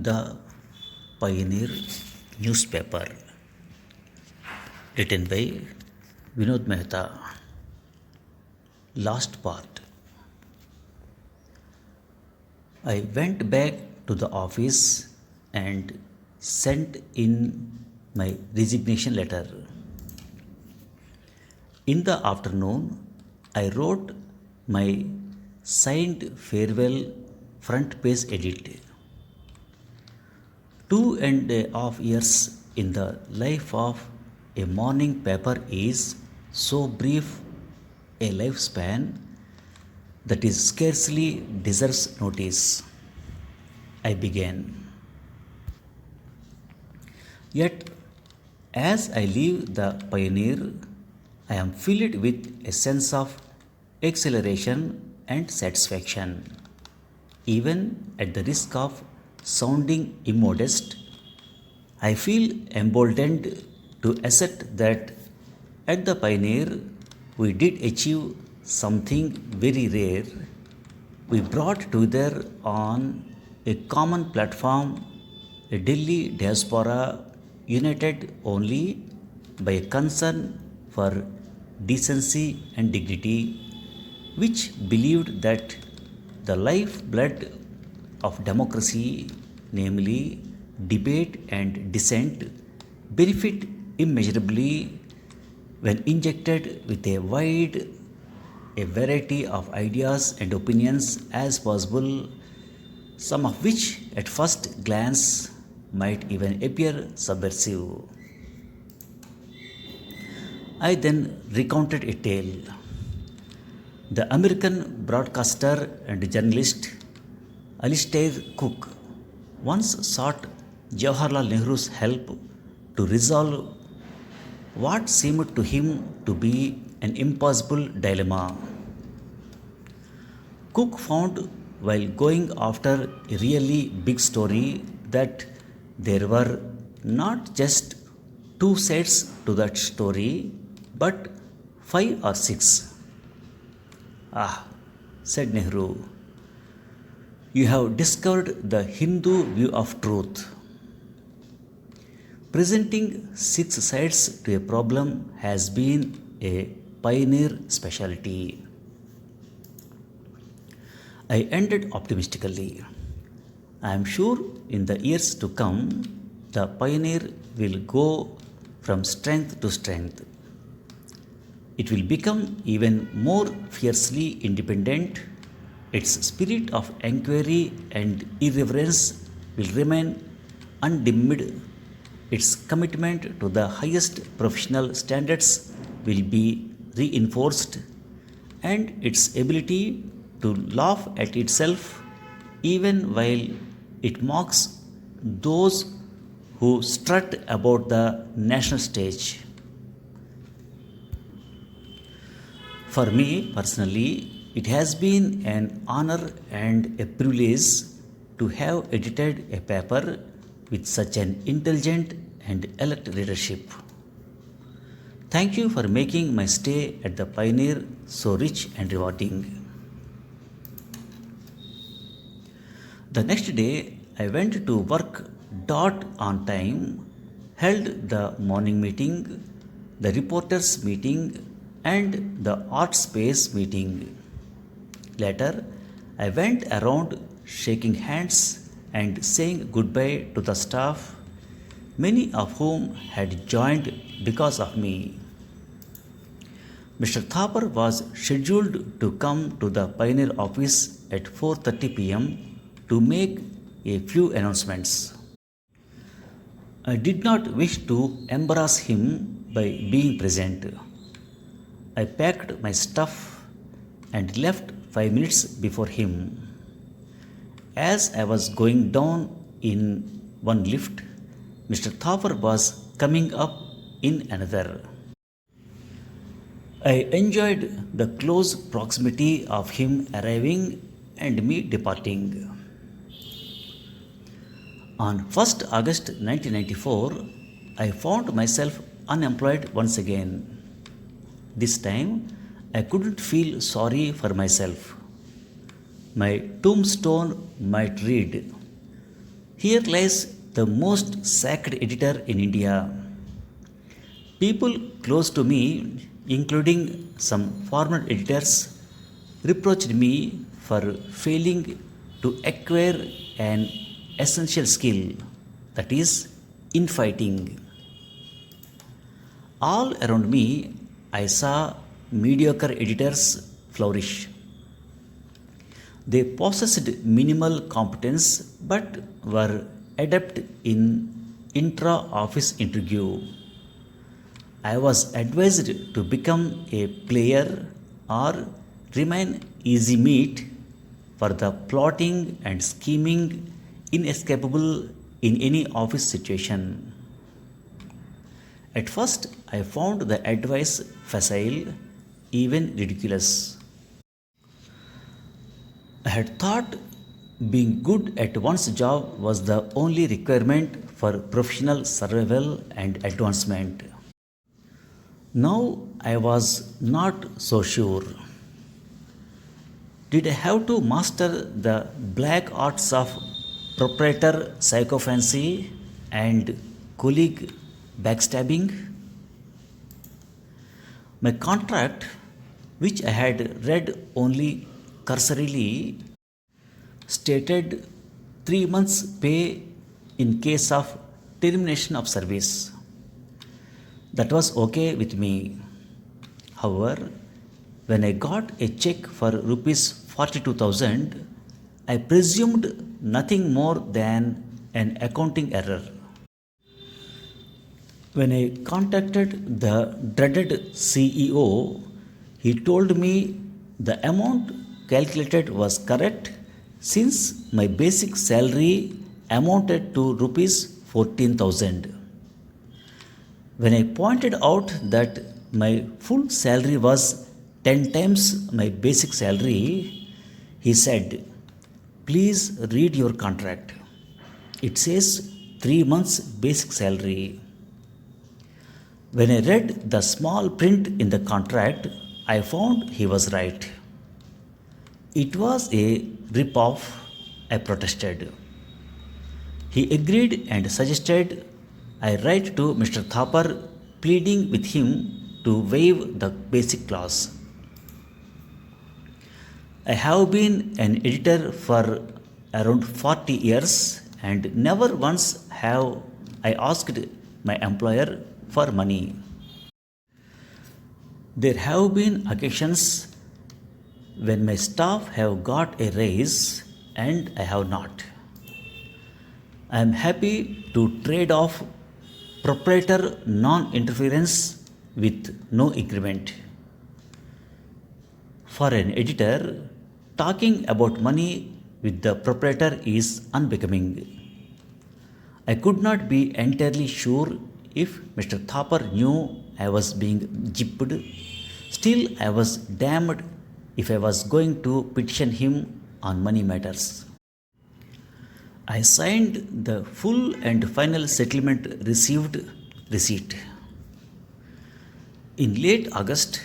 The Pioneer newspaper, written by Vinod Mehta. Last part. I went back to the office and sent in my resignation letter. In the afternoon, I wrote my signed farewell front page edit. 2.5 years in the life of a morning paper is so brief a lifespan that it scarcely deserves notice. I began. Yet, as I leave the Pioneer, I am filled with a sense of exhilaration and satisfaction. Even at the risk of sounding immodest, I feel emboldened to assert that at the Pioneer we did achieve something very rare. We brought together on a common platform a Delhi diaspora united only by a concern for decency and dignity, which believed that the lifeblood of democracy, namely debate and dissent, benefit immeasurably when injected with a variety of ideas and opinions as possible, some of which at first glance might even appear subversive. I then recounted a tale. The American broadcaster and journalist Alistair Cook once sought Jawaharlal Nehru's help to resolve what seemed to him to be an impossible dilemma. Cook found while going after a really big story that there were not just two sides to that story, but 5 or 6. Ah, said Nehru, you have discovered the Hindu view of truth. Presenting 6 sides to a problem has been a pioneer specialty. I ended optimistically. I am sure in the years to come, the Pioneer will go from strength to strength. It will become even more fiercely independent. Its spirit of inquiry and irreverence will remain undimmed. Its commitment to the highest professional standards will be reinforced, and its ability to laugh at itself even while it mocks those who strut about the national stage. For me personally, it has been an honor and a privilege to have edited a paper with such an intelligent and alert readership. Thank you for making my stay at the Pioneer so rich and rewarding. The next day, I went to work dot on time, held the morning meeting, the reporters' meeting, and the art space meeting. Later, I went around shaking hands and saying goodbye to the staff, many of whom had joined because of me. Mr. Thapar was scheduled to come to the Pioneer office at 4:30 p.m. to make a few announcements. I did not wish to embarrass him by being present. I packed my stuff and left 5 minutes before him. As I was going down in one lift, Mr. Thapar was coming up in another. I enjoyed the close proximity of him arriving and me departing. On 1st August 1994, I found myself unemployed once again. This time, I couldn't feel sorry for myself. My tombstone might read, Here lies the most sacred editor in India. People close to me, including some former editors, reproached me for failing to acquire an essential skill, that is, infighting. All around me, I saw mediocre editors flourish. They possessed minimal competence but were adept in intra office interview. I was advised to become a player or remain easy meat for the plotting and scheming inescapable in any office situation. At first, I found the advice facile, even ridiculous. I had thought being good at one's job was the only requirement for professional survival and advancement. Now I was not so sure. Did I have to master the black arts of proprietor sycophancy and colleague backstabbing? My contract, which I had read only cursorily, stated 3 months' pay in case of termination of service. That was okay with me. However, when I got a check for rupees 42,000, I presumed nothing more than an accounting error. When I contacted the dreaded CEO, he told me the amount calculated was correct since my basic salary amounted to rupees 14,000. When I pointed out that my full salary was 10 times my basic salary, he said, "Please read your contract. It says 3 months basic salary." When I read the small print in the contract, I found he was right. It was a rip-off, I protested. He agreed and suggested I write to Mr. Thapar pleading with him to waive the basic clause. I have been an editor for around 40 years and never once have I asked my employer for money. There have been occasions when my staff have got a raise and I have not. I am happy to trade off proprietor non-interference with no increment. For an editor, talking about money with the proprietor is unbecoming. I could not be entirely sure if Mr. Thapar knew I was being jipped. Still, I was damned if I was going to petition him on money matters. I signed the full and final settlement receipt. In late August,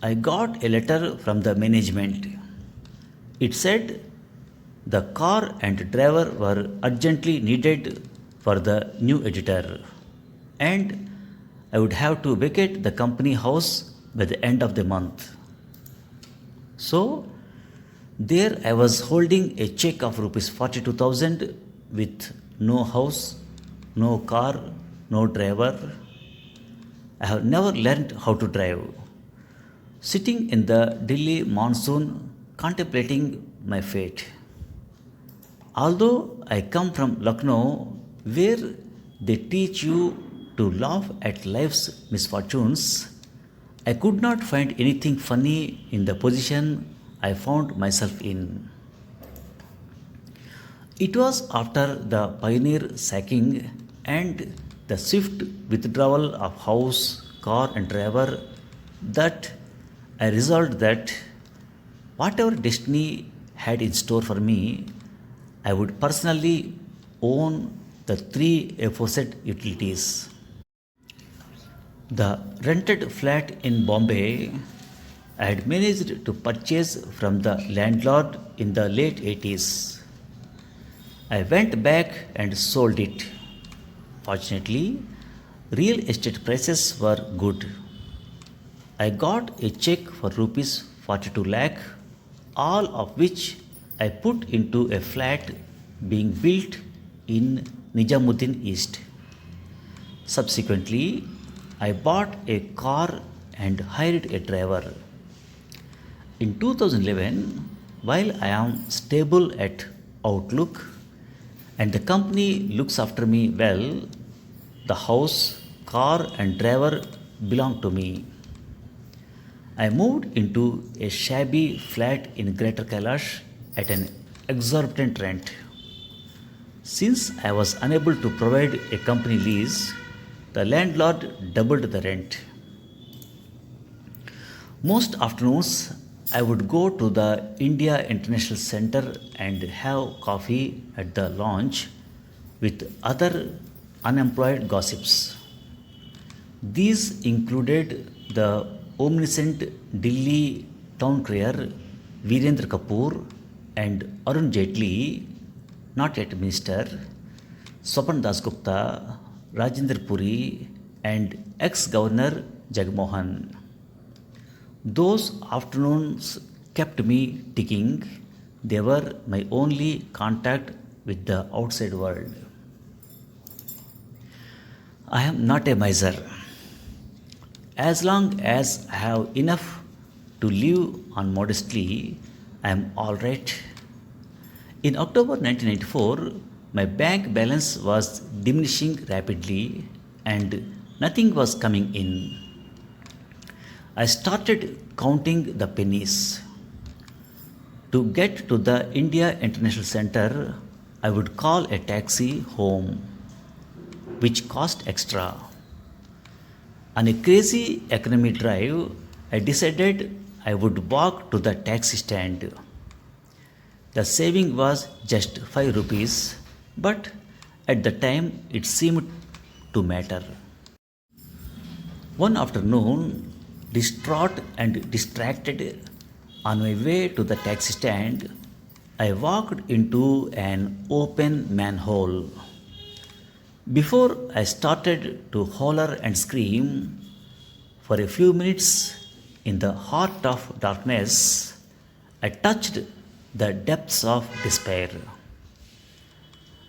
I got a letter from the management. It said the car and driver were urgently needed for the new editor, and I would have to vacate the company house by the end of the month. So, there I was holding a check of rupees 42,000 with no house, no car, no driver. I have never learnt how to drive. Sitting in the Delhi monsoon, contemplating my fate. Although I come from Lucknow, where they teach you to laugh at life's misfortunes, I could not find anything funny in the position I found myself in. It was after the pioneer sacking and the swift withdrawal of house, car, and driver that I resolved that whatever destiny had in store for me, I would personally own the 3 aforesaid utilities. The rented flat in Bombay I had managed to purchase from the landlord in the late 80s. I went back and sold it. Fortunately, real estate prices were good. I got a check for rupees 42 lakh, all of which I put into a flat being built in Nijamuddin East. Subsequently, I bought a car and hired a driver. In 2011, while I am stable at Outlook and the company looks after me well, the house, car, and driver belong to me. I moved into a shabby flat in Greater Kailash at an exorbitant rent. Since I was unable to provide a company lease, the landlord doubled the rent. Most afternoons, I would go to the India International Center and have coffee at the lounge with other unemployed gossips. These included the omniscient Delhi town crier Virendra Kapoor and Arun Jaitley, not yet minister, Swapan Das Gupta, Rajendra Puri, and ex-governor Jagmohan. Those afternoons kept me ticking. They were my only contact with the outside world. I am not a miser. As long as I have enough to live on modestly, I am all right. In October 1994, my bank balance was diminishing rapidly and nothing was coming in. I started counting the pennies. To get to the India International Center, I would call a taxi home, which cost extra. On a crazy economy drive, I decided I would walk to the taxi stand. The saving was just 5 rupees, but at the time it seemed to matter. One afternoon, distraught and distracted, on my way to the taxi stand, I walked into an open manhole. Before I started to holler and scream, for a few minutes in the heart of darkness, I touched the depths of despair.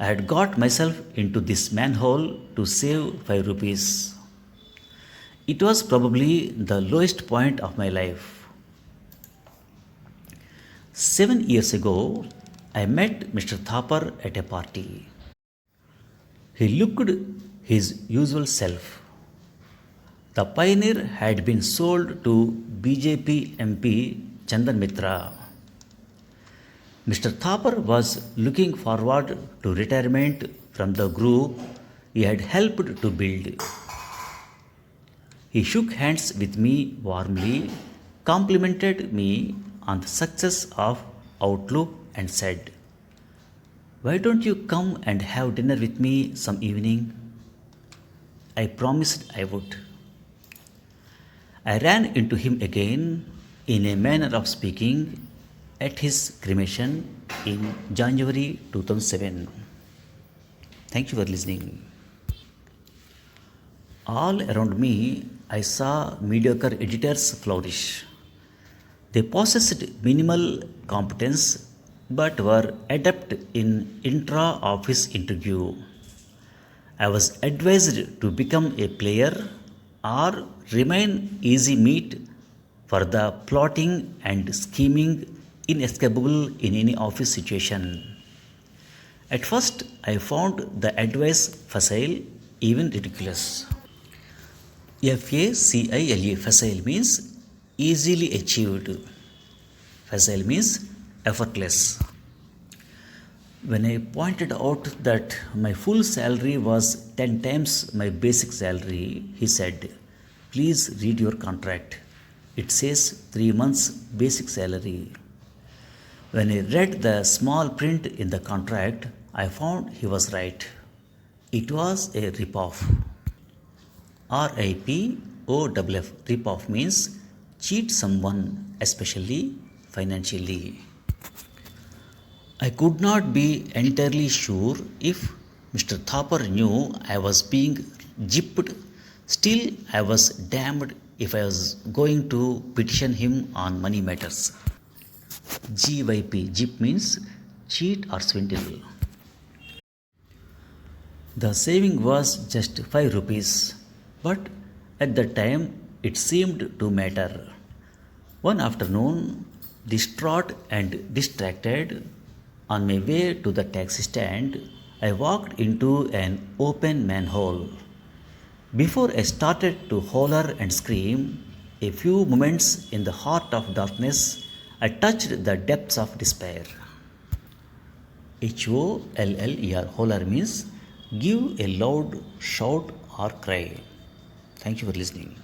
I had got myself into this manhole to save 5 rupees. It was probably the lowest point of my life. 7 years ago, I met Mr. Thapar at a party. He looked his usual self. The pioneer had been sold to BJP MP Chandan Mitra. Mr. Thapar was looking forward to retirement from the group he had helped to build. He shook hands with me warmly, complimented me on the success of Outlook, and said, "Why don't you come and have dinner with me some evening?" I promised I would. I ran into him again, in a manner of speaking, at his cremation in January 2007. Thank you for listening. All around me, I saw mediocre editors flourish. They possessed minimal competence but were adept in intra office interview. I was advised to become a player or remain easy meat for the plotting and scheming inescapable in any office situation. At first, I found the advice facile, even ridiculous. FACILE, facile means easily achieved. Facile means effortless. When I pointed out that my full salary was 10 times my basic salary, he said, "Please read your contract. It says 3 months basic salary." When I read the small print in the contract, I found he was right. It was a rip-off. RIPOFF. Rip-off means cheat someone, especially financially. I could not be entirely sure if Mr. Thopper knew I was being gypped. Still, I was damned if I was going to petition him on money matters. GYP, gyp means cheat or swindle. The saving was just 5 rupees, but at the time it seemed to matter. One afternoon, distraught and distracted, on my way to the taxi stand, I walked into an open manhole. Before I started to holler and scream, a few moments in the heart of darkness, I touched the depths of despair. HOLLER, holler means give a loud shout or cry. Thank you for listening.